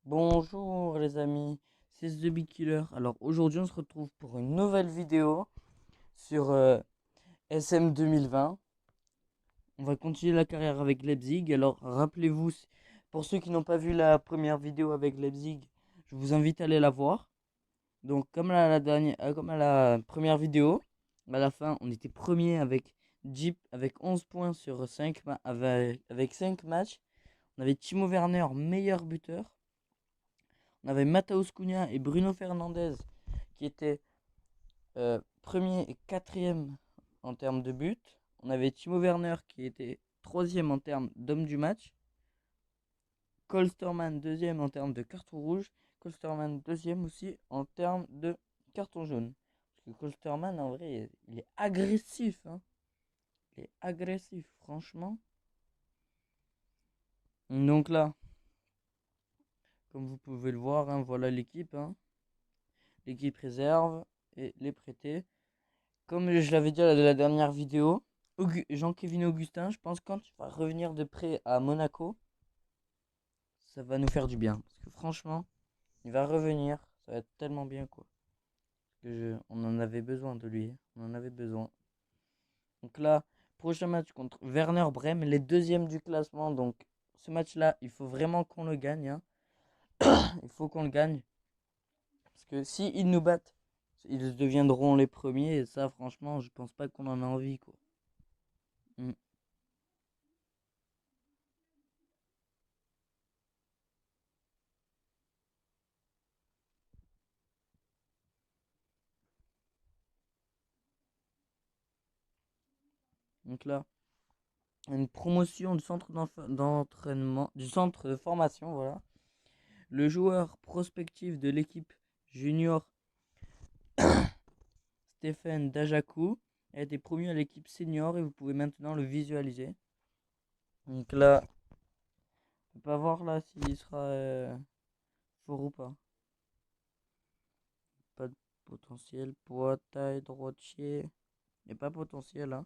Bonjour les amis, c'est The Big Killer. Alors aujourd'hui on se retrouve pour une nouvelle vidéo sur SM 2020. On va continuer la carrière avec Leipzig. Alors rappelez-vous, pour ceux qui n'ont pas vu la première vidéo avec Leipzig, je vous invite à aller la voir. Donc comme à la dernière, comme à la première vidéo, à la fin on était premier avec Jeep avec 11 points sur 5 avec 5 matchs. On avait Timo Werner meilleur buteur. On avait Matheus Cunha et Bruno Fernandes qui étaient premier et quatrième en termes de buts. On avait Timo Werner qui était troisième en termes d'homme du match. Kolsterman deuxième en termes de carton rouge. Kolsterman deuxième aussi en termes de carton jaune. Parce que Kolsterman en vrai il est agressif. Hein. Il est agressif franchement. Donc là, comme vous pouvez le voir, hein, voilà l'équipe. Hein. L'équipe réserve et les prêtés. Comme je l'avais dit à la dernière vidéo, Jean-Kévin Augustin, je pense que quand il va revenir de prêt à Monaco, ça va nous faire du bien. Parce que franchement, il va revenir, ça va être tellement bien quoi. On en avait besoin de lui, on en avait besoin. Donc là, prochain match contre Werner Bremen, les deuxièmes du classement. Donc ce match-là, il faut vraiment qu'on le gagne. Hein. Il faut qu'on le gagne. Parce que si ils nous battent, ils deviendront les premiers. Et ça, franchement, je pense pas qu'on en a envie quoi. Mm. Donc là, une promotion du centre d'entraînement, du centre de formation, voilà. Le joueur prospectif de l'équipe junior Stéphane Dajaku a été promu à l'équipe senior et vous pouvez maintenant le visualiser. Donc là, on peut pas voir là s'il sera fort ou pas. Pas de potentiel, poids, taille, droitier. Il n'y a pas potentiel, hein.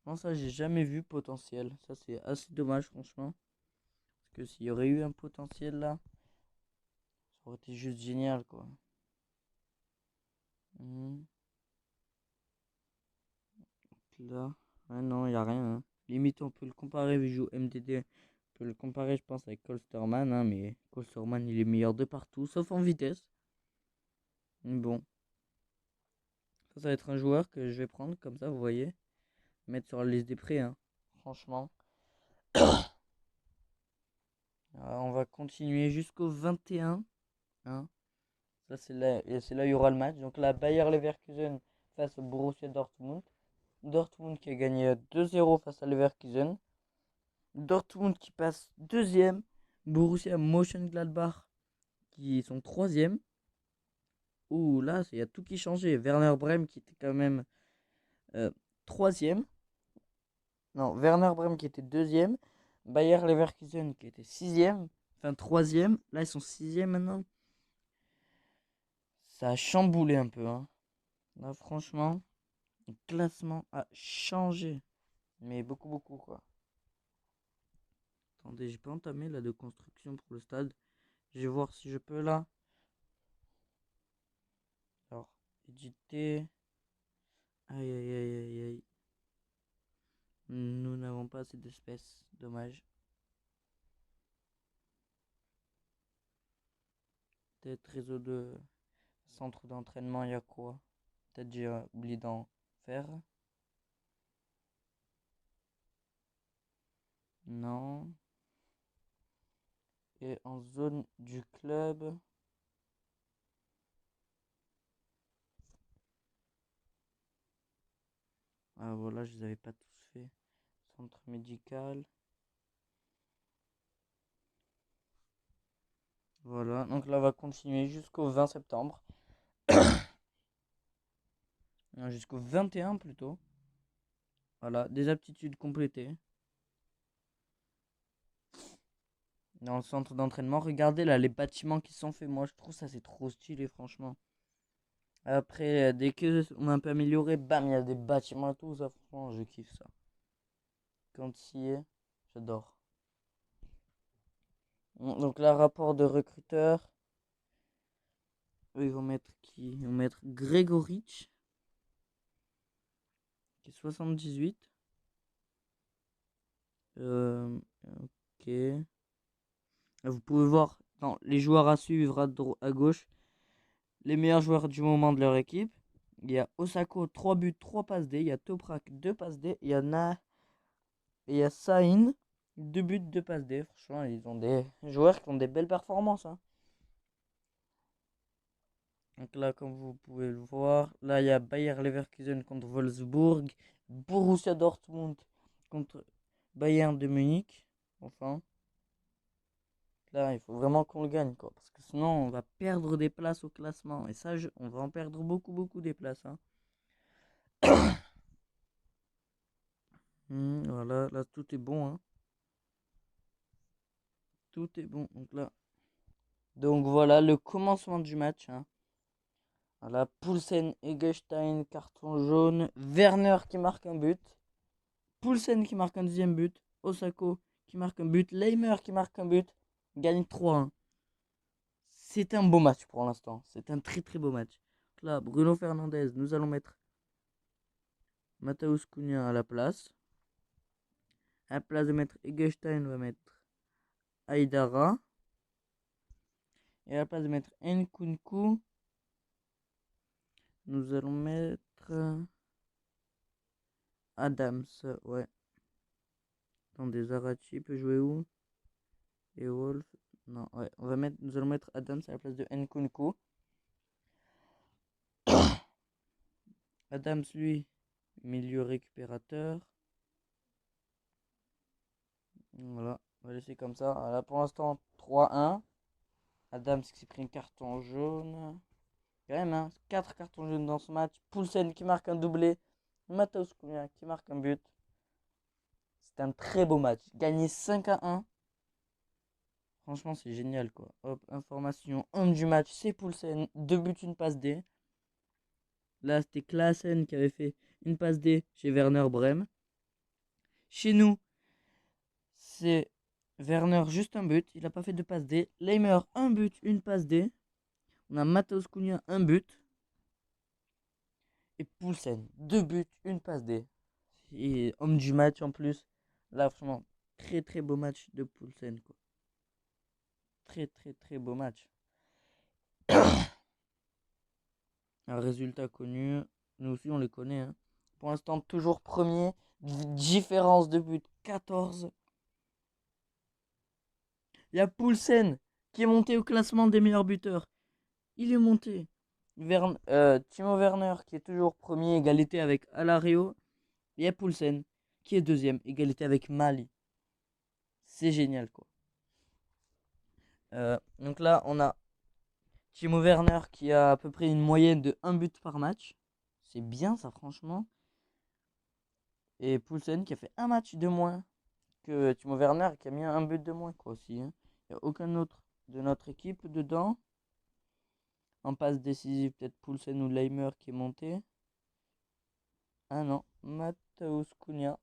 Non, ça j'ai jamais vu potentiel. Ça c'est assez dommage franchement. Parce que s'il y aurait eu un potentiel là, ça aurait été juste génial quoi. Mhm. Là, ah non, il a rien. Hein. Limite, on peut le comparer, il joue MDD. On peut le comparer, je pense, avec Colsterman. Hein, mais Colsterman, il est meilleur de partout, sauf en vitesse. Mais bon, ça va être un joueur que je vais prendre, comme ça, vous voyez. Mettre sur la liste des prêts. Hein. Franchement. Alors, on va continuer jusqu'au 21. Hein. Ça, c'est là où il y aura le match. Donc là, Bayer Leverkusen face au Borussia Dortmund. Dortmund qui a gagné 2-0 face à Leverkusen. Dortmund qui passe deuxième. Borussia Mönchengladbach qui sont troisième. Ouh là, il y a tout qui changeait. Werner Bremen qui était quand même euh, troisième. Non, Werner Bremen qui était deuxième. Bayer Leverkusen qui était sixième. Enfin troisième. Là, ils sont sixième maintenant. Ça a chamboulé un peu. Hein. Là, franchement, le classement a changé. Mais beaucoup, beaucoup quoi. Attendez, j'ai pas entamé là de construction pour le stade. Je vais voir si je peux là. Alors, éditer. Aïe aïe aïe aïe aïe. Nous n'avons pas assez d'espèces. Dommage. Peut-être réseau de centre d'entraînement, il y a quoi? Peut-être j'ai oublié d'en faire. Non. Et en zone du club. Ah voilà, je les avais pas tous fait. Centre médical. Voilà, donc là on va continuer jusqu'au 20 septembre. Non, jusqu'au 21 plutôt. Voilà, des aptitudes complétées. Dans le centre d'entraînement, regardez là les bâtiments qui sont faits. Moi je trouve ça c'est trop stylé franchement. Après, dès que on a un peu amélioré, bam, il y a des bâtiments et tout. Ça, franchement, je kiffe ça. Quand il y est, j'adore. Donc là, rapport de recruteur. Eux, ils vont mettre qui? Ils vont mettre Gregoric, qui est 78. Ok. Là, vous pouvez voir dans les joueurs à suivre à gauche, les meilleurs joueurs du moment de leur équipe. Il y a Osako, 3 buts, 3 passes D. Il y a Toprak, 2 passes D. Il y et il y a Sain, 2 buts, 2 passes D. Franchement, ils ont des joueurs qui ont des belles performances, hein. Donc là, comme vous pouvez le voir, là, il y a Bayer Leverkusen contre Wolfsburg, Borussia Dortmund contre Bayern de Munich. Enfin, là, il faut vraiment qu'on le gagne, quoi. Parce que sinon, on va perdre des places au classement. Et ça, on va en perdre beaucoup, beaucoup des places, hein. Voilà, là, tout est bon, hein. Tout est bon. Donc voilà le commencement du match, hein. Voilà, Poulsen, Eggestein, carton jaune. Werner qui marque un but. Poulsen qui marque un deuxième but. Osako qui marque un but. Leimer qui marque un but. Gagne 3-1. C'est un beau match pour l'instant. C'est un très très beau match. Donc là, Bruno Fernandes, nous allons mettre Matthäus Cunha à la place. À la place de mettre Eggestein, on va mettre Aïdara. Et à la place de mettre Nkunku, nous allons mettre Adams. Ouais. Attendez, Zarachi peut jouer où? Et Wolf. Non, ouais. Nous allons mettre Adams à la place de Nkunku. Adams, lui, milieu récupérateur. Voilà, on va laisser comme ça. Voilà, pour l'instant, 3-1. Adams qui s'est pris un carton jaune. Quand même, hein, 4 cartons jaunes dans ce match. Poulsen qui marque un doublé. Matthäus Cunha qui marque un but. C'est un très beau match. Gagné 5-1. Franchement, c'est génial, quoi. Hop, information. Homme du match, c'est Poulsen. 2 buts, une passe D. Là, c'était Klaassen qui avait fait une passe D chez Werner Bremen. Chez nous, c'est Werner juste un but. Il n'a pas fait de passe D. Leimer, un but, une passe D. On a Matthäus Cunha, un but. Et Poulsen, 2 buts, une passe D. Et homme du match en plus. Là, franchement, très très beau match de Poulsen, quoi. Très très très beau match. Un résultat connu. Nous aussi, on les connaît, hein. Pour l'instant, toujours premier. Différence de but 14. Il y a Poulsen qui est monté au classement des meilleurs buteurs. Il est monté. Timo Werner qui est toujours premier, égalité avec Alario. Il y a Poulsen qui est deuxième, égalité avec Mali. C'est génial, quoi. Donc là, on a Timo Werner qui a à peu près une moyenne de 1 but par match. C'est bien ça, franchement. Et Poulsen qui a fait un match de moins que Timo Werner qui a mis un but de moins, quoi, aussi, hein. Il n'y a aucun autre de notre équipe dedans. En passe décisive, peut-être Poulsen ou Leimer qui est monté. Ah non, Matthäus Cunha.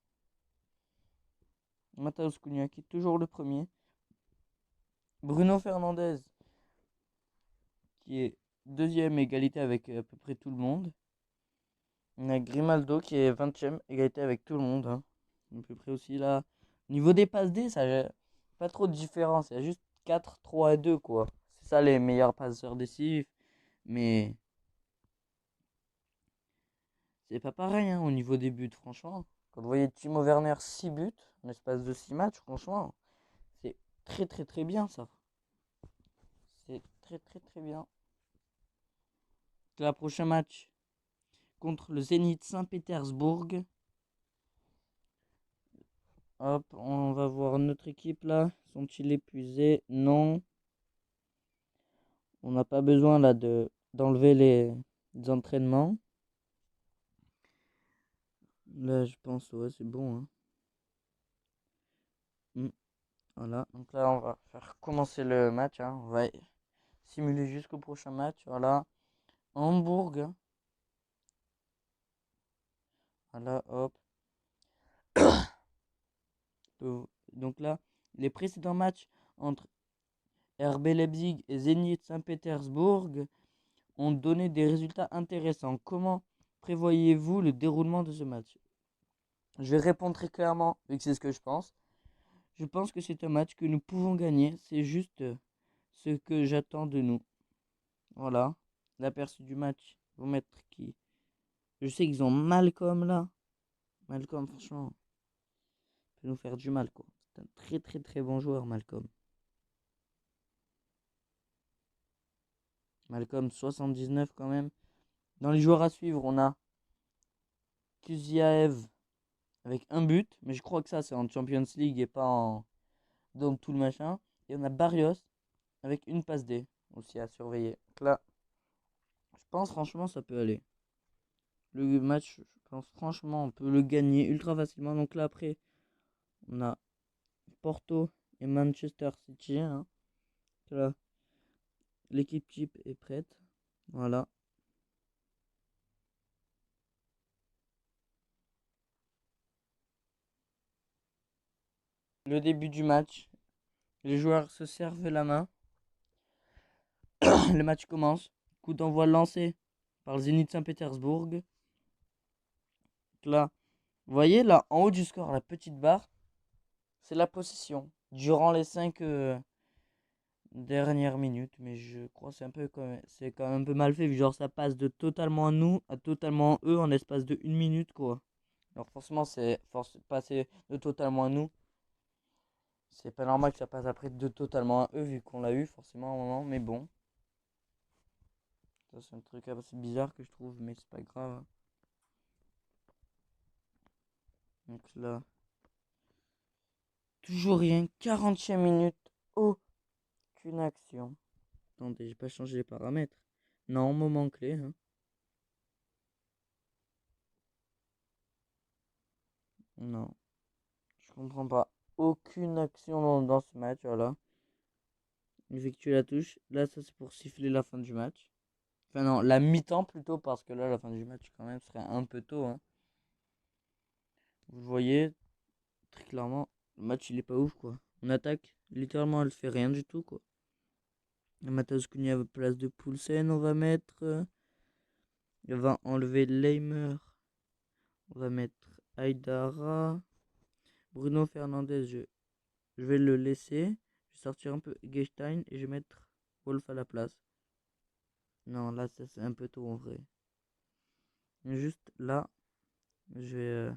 Matthäus Cunha qui est toujours le premier. Bruno Fernandes qui est deuxième, égalité avec à peu près tout le monde. On a Grimaldo qui est 20ème, égalité avec tout le monde, hein. À peu près aussi là. Niveau des passes D, ça n'a pas trop de différence. Il y a juste 4, 3 et 2, quoi. C'est ça les meilleurs passeurs décisifs. Mais c'est pas pareil, hein, au niveau des buts, franchement. Quand vous voyez Timo Werner 6 buts en espace de 6 matchs, franchement, c'est très très très bien ça. C'est très très très bien. Le prochain match contre le Zénith Saint-Pétersbourg. Hop, on va voir notre équipe là. Sont-ils épuisés? Non. On n'a pas besoin là d'enlever les entraînements. Là, je pense, ouais, c'est bon, hein. Voilà, donc là, on va faire commencer le match, hein. On va simuler jusqu'au prochain match. Voilà, Hambourg. Voilà, hop. Donc là, les précédents matchs entre RB Leipzig et Zénith Saint-Pétersbourg ont donné des résultats intéressants. Comment prévoyez-vous le déroulement de ce match? Je vais répondre très clairement, vu que c'est ce que je pense. Je pense que c'est un match que nous pouvons gagner. C'est juste ce que j'attends de nous. Voilà. L'aperçu du match. Vous mettre qui? Je sais qu'ils ont Malcolm là. Malcolm, franchement, peut nous faire du mal, quoi. C'est un très très très bon joueur, Malcolm. Malcolm, 79 quand même. Dans les joueurs à suivre, on a Kuziaev avec un but. Mais je crois que ça, c'est en Champions League et pas en... Donc tout le machin. Et on a Barrios avec une passe D aussi à surveiller. Donc là, je pense franchement ça peut aller. Le match, je pense franchement on peut le gagner ultra facilement. Donc là après, on a Porto et Manchester City. Hein. Là, l'équipe type est prête. Voilà. Le début du match. Les joueurs se servent la main. Le match commence. Coup d'envoi lancé par le Zénith Saint-Pétersbourg. Là, vous voyez là en haut du score, la petite barre, c'est la possession. Durant les 5 dernières minutes, mais je crois que c'est quand même un peu mal fait, vu genre ça passe de totalement à nous à totalement à eux en l'espace de 1 minute quoi. Alors forcément c'est passer de totalement à nous. C'est pas normal que ça passe après de totalement à eux vu qu'on l'a eu forcément à un moment, mais bon. Ça c'est un truc assez bizarre que je trouve, mais c'est pas grave. Donc là, toujours rien, 40e minute, aucune action. Attendez, j'ai pas changé les paramètres. Non, moment clé. Hein. Non, je comprends pas. Aucune action dans ce match, voilà. Effectuer la touche. Là, ça c'est pour siffler la fin du match. Enfin non, la mi-temps plutôt, parce que là, la fin du match quand même serait un peu tôt. Hein. Vous voyez, très clairement, le match il est pas ouf quoi. On attaque, littéralement elle fait rien du tout quoi. Matheus Cunha à place de Poulsen, on va mettre. On va enlever Leimer. On va mettre Aïdara. Bruno Fernandez, je vais le laisser. Je vais sortir un peu Gestein et je vais mettre Wolf à la place. Non, là ça, c'est un peu tôt en vrai. Juste là, je vais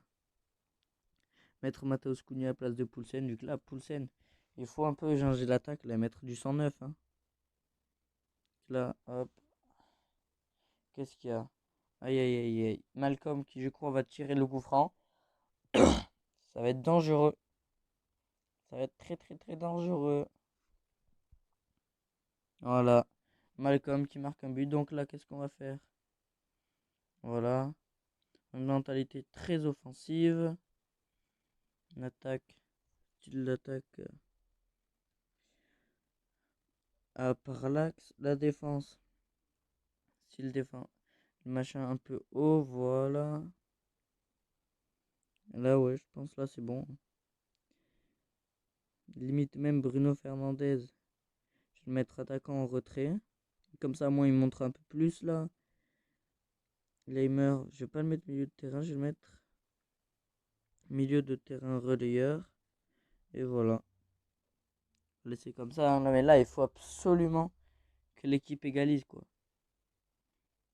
mettre Matheus Cunha à la place de Poulsen. Vu que là, Poulsen, il faut un peu changer l'attaque, là, mettre du 109. Hein. Là, hop. Qu'est-ce qu'il y a? Aïe aïe aïe aïe. Malcolm qui, je crois, va tirer le coup franc. Ça va être dangereux. Ça va être très très très dangereux. Voilà. Malcolm qui marque un but. Donc là, qu'est-ce qu'on va faire? Voilà. Une mentalité très offensive. Une attaque. Style d'attaque à parallaxe. La défense. Style défense. Le machin un peu haut. Voilà. Là, ouais, je pense là, c'est bon. Limite même Bruno Fernandez. Je vais le mettre attaquant en retrait. Comme ça, moi, il montre un peu plus là. Leimer, je vais pas le mettre milieu de terrain, je vais le mettre milieu de terrain relayeur. Et voilà. Laisser comme ça. Hein. Non, mais là, il faut absolument que l'équipe égalise quoi.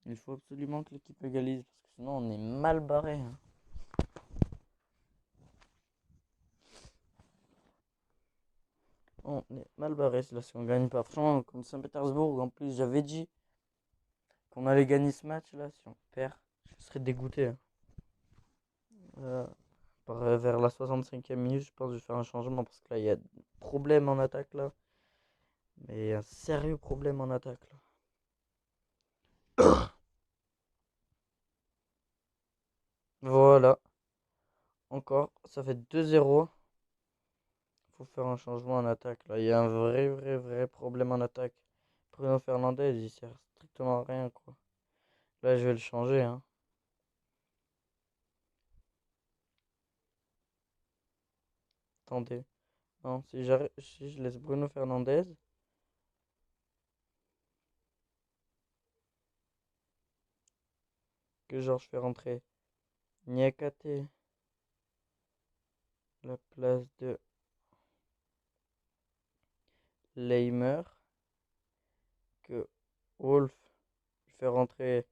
Il faut absolument que l'équipe égalise parce que sinon on est mal barré. Hein. On est mal barré là si on gagne pas. Franchement, contre Saint-Pétersbourg, en plus j'avais dit qu'on allait gagner ce match là. Si on perd, je serais dégoûté. Hein. Euh, vers la 65e minute, je pense que je vais faire un changement parce que là il y a problème en attaque là. Mais un sérieux problème en attaque là. Voilà. Encore, ça fait 2-0. Faut faire un changement en attaque. Là, il y a un vrai problème en attaque. Bruno Fernandez, il sert strictement à rien, quoi. Là, je vais le changer, hein. Attendez. Non, si je laisse Bruno Fernandez, que genre je fais rentrer Niakate à la place de Leimer, que Wolf je fais rentrer.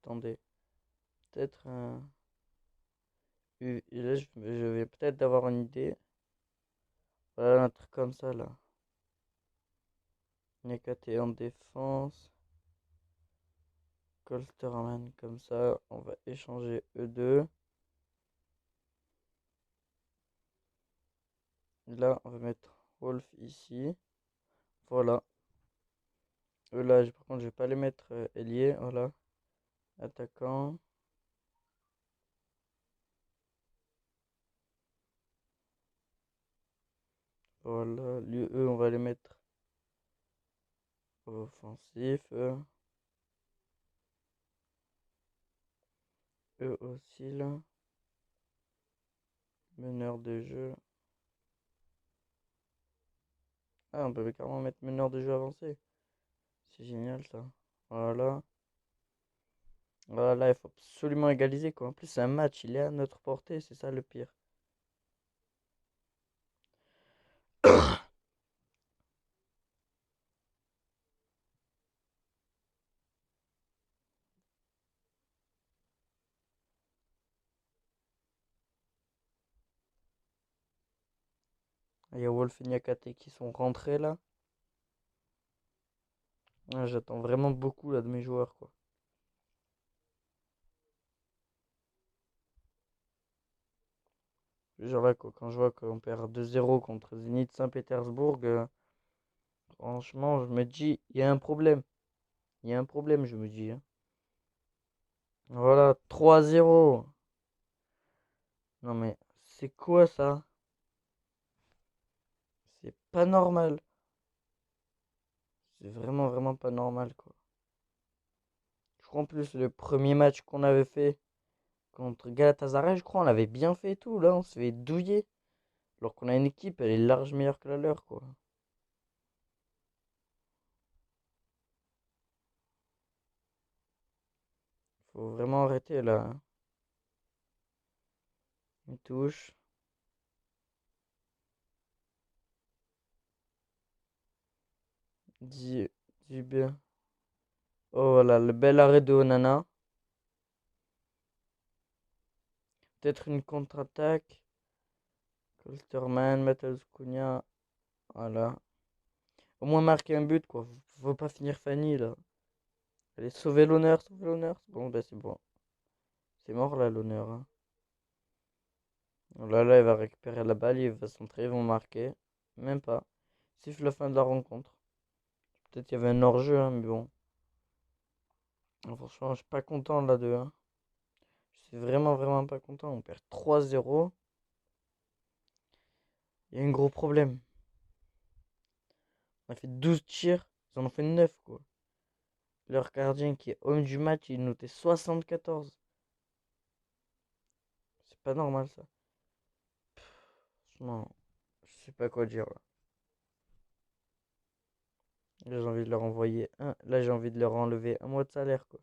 Attendez, peut-être un. Là, je vais peut-être avoir une idée. Voilà, un truc comme ça là. Niakate en défense. Colsterman comme ça. On va échanger eux deux. Là, on va mettre Wolf ici. Voilà. Eux là, par contre, je vais pas les mettre ailier. Voilà. Attaquant. Voilà. Lui, eux, on va les mettre offensif. Eux aussi là. Meneur de jeu. Ah, on peut carrément mettre meneur de jeu avancé. C'est génial ça. Voilà. Voilà, il faut absolument égaliser quoi. En plus, c'est un match, il est à notre portée, c'est ça le pire. Il y a Wolf et Niakate qui sont rentrés là. Ah, j'attends vraiment beaucoup là de mes joueurs quoi. Genre là quoi, quand je vois qu'on perd 2-0 contre Zénith Saint-Pétersbourg, franchement, je me dis, il y a un problème. Il y a un problème, je me dis, hein. Voilà, 3-0. Non mais, c'est quoi ça? C'est pas normal. C'est vraiment, vraiment pas normal quoi. Je crois en plus, le premier match qu'on avait fait contre Galatasaray, je crois, on l'avait bien fait et tout. Là, on se fait douiller. Alors qu'on a une équipe, elle est large meilleure que la leur, quoi. Faut vraiment arrêter là, hein. Une touche. Dis bien. Oh voilà, le bel arrêt de Onana. Peut-être une contre-attaque. Kolsterman, Matheus Cunha. Voilà. Au moins marquer un but, quoi. Faut pas finir Fanny, là. Allez, sauver l'honneur, sauver l'honneur. Bon, bah c'est bon. C'est mort, là, l'honneur, hein. Là, il va récupérer la balle, il va centrer, ils vont marquer. Même pas. Siffle la fin de la rencontre. Peut-être qu'il y avait un hors-jeu, hein, mais bon. Franchement, je suis pas content là de 1. Je suis vraiment, vraiment pas content. On perd 3-0. Il y a un gros problème. On a fait 12 tirs. Ils en ont fait 9 quoi. Leur gardien qui est homme du match, il notait 74. C'est pas normal ça. Franchement, je sais pas quoi dire là. Là, j'ai envie de leur envoyer un. Là, j'ai envie de leur enlever un mois de salaire quoi.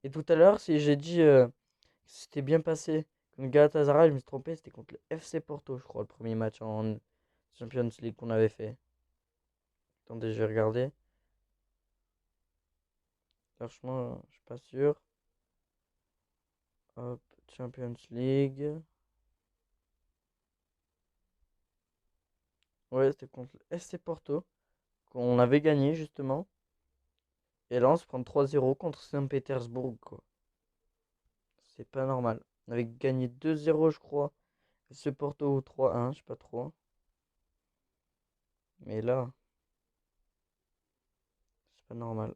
Et tout à l'heure, si j'ai dit que c'était bien passé contre Galatasaray, je me suis trompé. C'était contre le FC Porto, je crois, le premier match en Champions League qu'on avait fait. Attendez, je vais regarder. Franchement, je suis pas sûr. Hop, Champions League. Ouais, c'était contre le FC Porto, qu'on avait gagné justement. Et là, on se prend 3-0 contre Saint-Pétersbourg, quoi. C'est pas normal. On avait gagné 2-0, je crois. FC Porto ou 3-1, je sais pas trop. Mais là, c'est pas normal.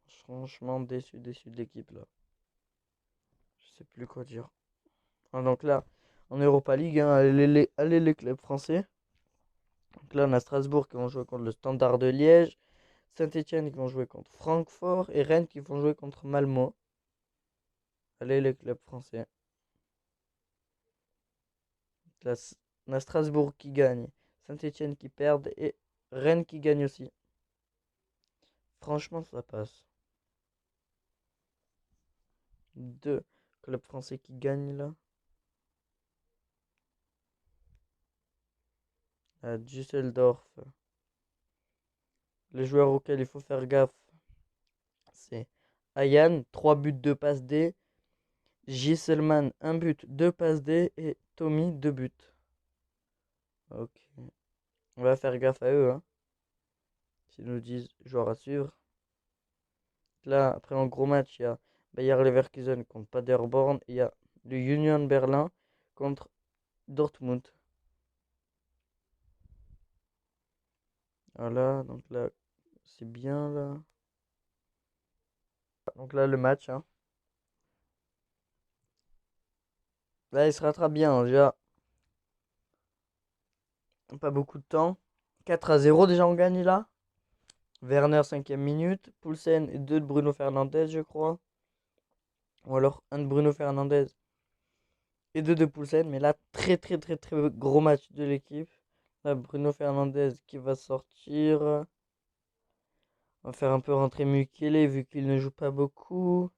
Franchement, déçu, déçu de l'équipe, là. Je sais plus quoi dire. Ah, donc là, en Europa League, hein, allez les clubs français. Donc là, on a Strasbourg qui vont jouer contre le Standard de Liège. Saint-Etienne qui vont jouer contre Francfort. Et Rennes qui vont jouer contre Malmo. Allez les clubs français. Là, on a Strasbourg qui gagne. Saint-Etienne qui perd. Et Rennes qui gagne aussi. Franchement, ça passe. Deux clubs français qui gagnent là. À Düsseldorf. Les joueurs auxquels il faut faire gaffe, c'est Ayan, 3 buts, 2 passes D. Gisselman, 1 but, 2 passes D. Et Tommy, 2 buts. Ok. On va faire gaffe à eux, hein. S'ils nous disent joueurs à suivre. Là, après en gros match, il y a Bayer Leverkusen contre Paderborn. Et il y a le Union Berlin contre Dortmund. Voilà, donc là, c'est bien là. Donc là, le match, hein. Là, il se rattrape bien, hein, déjà. Pas beaucoup de temps. 4-0 déjà, on gagne là. Werner, 5e minute. Poulsen et 2 de Bruno Fernandes, je crois. Ou alors un de Bruno Fernandes et 2 de Poulsen. Mais là, très très très très gros match de l'équipe. Là, Bruno Fernandes qui va sortir. On va faire un peu rentrer Mukele vu qu'il ne joue pas beaucoup.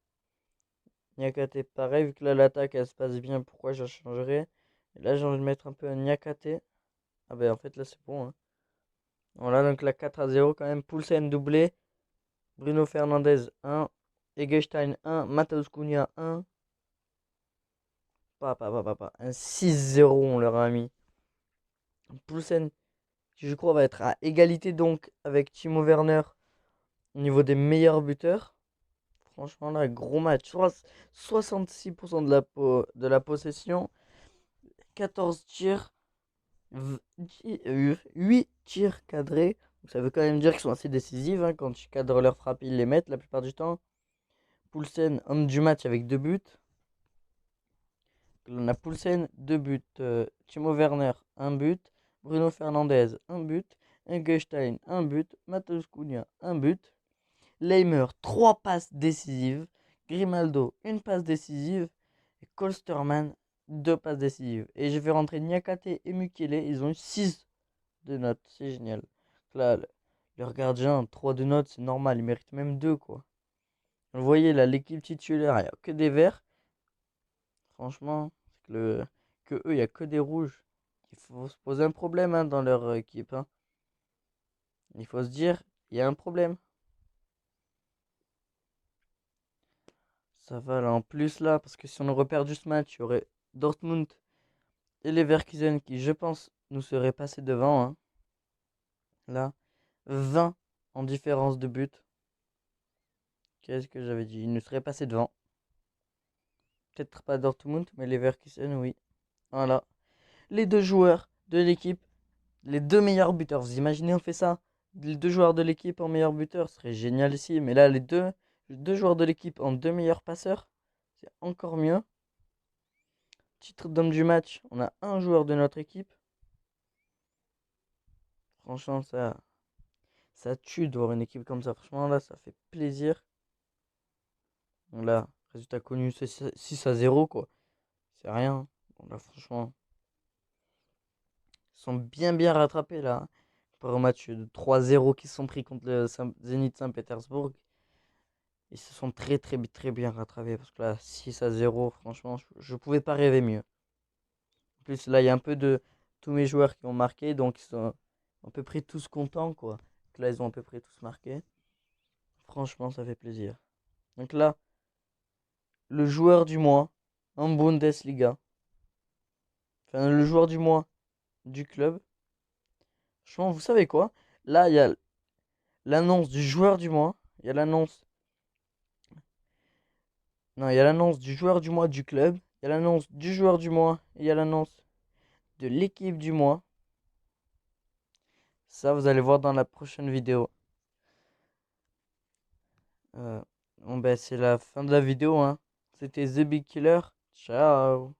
Niakate pareil, vu que là l'attaque elle se passe bien, pourquoi je changerais? Et là j'ai envie de mettre un peu un Niakate. Ah ben en fait là c'est bon, hein. Voilà donc la 4-0 quand même. Poulsen doublé. Bruno Fernandes 1. Eggestein 1. Matheus Cunha 1. Un 6-0 on leur a mis. Poulsen qui je crois va être à égalité donc avec Timo Werner au niveau des meilleurs buteurs. Franchement là gros match. 66% de la possession. 14 tirs. 8 tirs cadrés. Donc ça veut quand même dire qu'ils sont assez décisifs, hein. Quand tu cadres leurs frappes, ils les mettent la plupart du temps. Poulsen, homme du match avec 2 buts. On a Poulsen, 2 buts. Timo Werner, 1 but. Bruno Fernandes, 1 but. Engestein, 1 but. Matheus Cunha, 1 but. Leimer, 3 passes décisives. Grimaldo, 1 passe décisive. Et Kolsterman, 2 passes décisives. Et je vais rentrer Niakate et Mukele. Ils ont eu 6 de notes. C'est génial. Là, leur gardien, 3 de notes, c'est normal. Il mérite même 2, quoi. Vous voyez, là, l'équipe titulaire, il n'y a que des verts. Franchement, c'est que eux, il n'y a que des rouges. Il faut se poser un problème, hein, dans leur équipe, hein. Il faut se dire, il y a un problème. Ça va là en plus là, parce que si on aurait perdu ce match, il y aurait Dortmund et Leverkusen qui, je pense, nous seraient passés devant, hein. Là, 20 en différence de but. Qu'est-ce que j'avais dit? Ils nous seraient passés devant. Peut-être pas Dortmund, mais Leverkusen, oui. Voilà. Les deux joueurs de l'équipe, les deux meilleurs buteurs. Vous imaginez, on fait ça? Les deux joueurs de l'équipe en meilleur buteur, ce serait génial ici. Mais là, les deux joueurs de l'équipe en deux meilleurs passeurs, c'est encore mieux. Titre d'homme du match, on a un joueur de notre équipe. Franchement, ça tue de voir une équipe comme ça. Franchement, là, ça fait plaisir. Bon, là, résultat connu, c'est 6-0, quoi. C'est rien. Bon, là, franchement, ils sont bien, bien rattrapés, là. Par un match de 3-0 qui se sont pris contre le Zénith Saint-Pétersbourg. Ils se sont très, très, très bien rattrapés. Parce que là, 6-0, franchement, je ne pouvais pas rêver mieux. En plus, là, il y a un peu de tous mes joueurs qui ont marqué. Donc, ils sont à peu près tous contents, quoi. Donc là, ils ont à peu près tous marqué. Franchement, ça fait plaisir. Donc là, le joueur du mois en Bundesliga. Enfin, le joueur du mois du club. Franchement, vous savez quoi? Là, il y a l'annonce du joueur du mois. Il y a l'annonce. Non, il y a l'annonce du joueur du mois du club. Il y a l'annonce du joueur du mois. Et il y a l'annonce de l'équipe du mois. Ça, vous allez voir dans la prochaine vidéo. Bon, ben, c'est la fin de la vidéo, hein. C'était The Big Killer. Ciao.